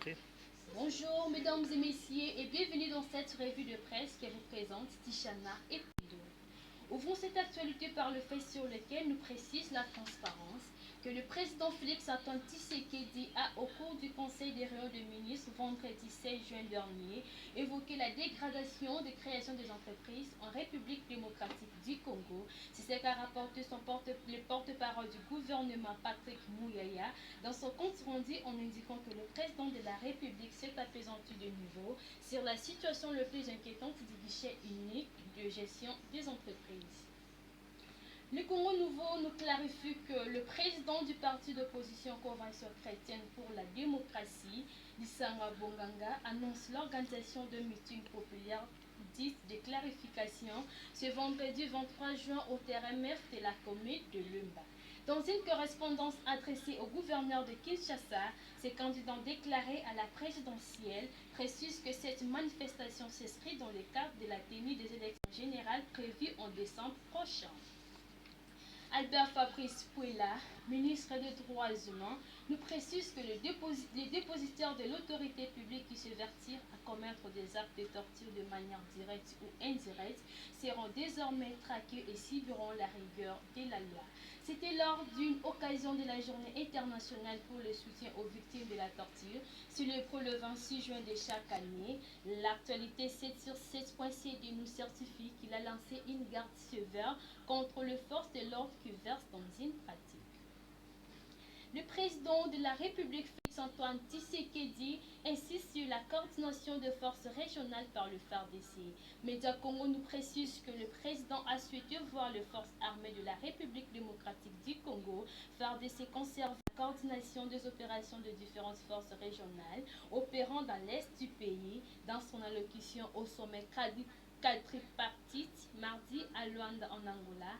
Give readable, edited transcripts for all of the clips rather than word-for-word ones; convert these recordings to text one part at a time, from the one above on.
présenter. Bonjour mesdames et messieurs et bienvenue dans cette revue de presse qui vous présente Tichana et Pido. Ouvrons cette actualité par le fait sur lequel nous précise la transparence que le président Félix Antoine Tshisekedi a, au cours du Conseil des réunions de ministres vendredi 16 juin dernier, évoqué la dégradation des créations des entreprises en République démocratique du Congo. C'est ce qu'a rapporté le porte-parole du gouvernement Patrick Mouyaya dans son compte rendu en indiquant que le président de la République s'est apaisanti de nouveau sur la situation le plus inquiétante du guichet unique de gestion des entreprises. Le Congo Nouveau nous clarifie que le président du parti d'opposition Convention chrétienne pour la démocratie, Lissanga Bonganga, annonce l'organisation de meetings populaires dites de clarification ce vendredi 23 juin au terrain MEF de la commune de Lumba. Dans une correspondance adressée au gouverneur de Kinshasa, ces candidats déclarés à la présidentielle précisent que cette manifestation s'inscrit dans le cadre de la tenue des élections générales prévues en décembre prochain. Albert Fabrice Pouella, ministre des Droits humains, nous précise que les dépositaires de l'autorité publique qui se vertirent à commettre des actes de torture de manière directe ou indirecte seront désormais traqués et subiront la rigueur de la loi. C'était lors d'une occasion de la Journée internationale pour le soutien aux victimes de la torture, célébrée le 26 juin de chaque année. L'actualité 7 sur 7.cd nous certifie qu'il a lancé une garde sévère contre les forces de l'ordre qui versent dans une pratique. Le président de la République, Félix Antoine Tshisekedi, insiste sur la coordination de forces régionales par le FARDC. Média Congo nous précise que le président a souhaité voir les forces armées de la République démocratique du Congo, FARDC, conserver la coordination des opérations de différentes forces régionales opérant dans l'est du pays. Dans son allocution au sommet tripartite mardi à Luanda en Angola,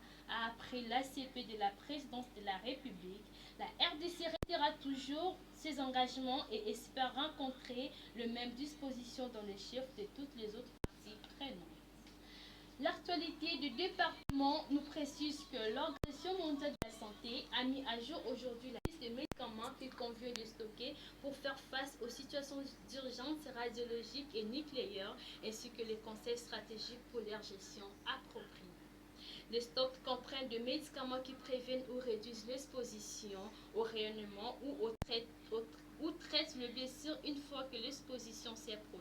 après l'ACP de la présidence de la République, la RDC réitérera toujours ses engagements et espère rencontrer les mêmes dispositions dans les chefs de toutes les autres parties prenantes. L'actualité du département nous précise que l'Organisation mondiale de la santé a mis à jour aujourd'hui la liste de médicaments qu'il convient de stocker pour faire face aux situations d'urgence radiologiques et nucléaires, ainsi que les conseils stratégiques pour leur gestion appropriée. Les stocks comprennent des médicaments qui préviennent ou réduisent l'exposition au rayonnement ou traitent les blessures une fois que l'exposition s'est produite.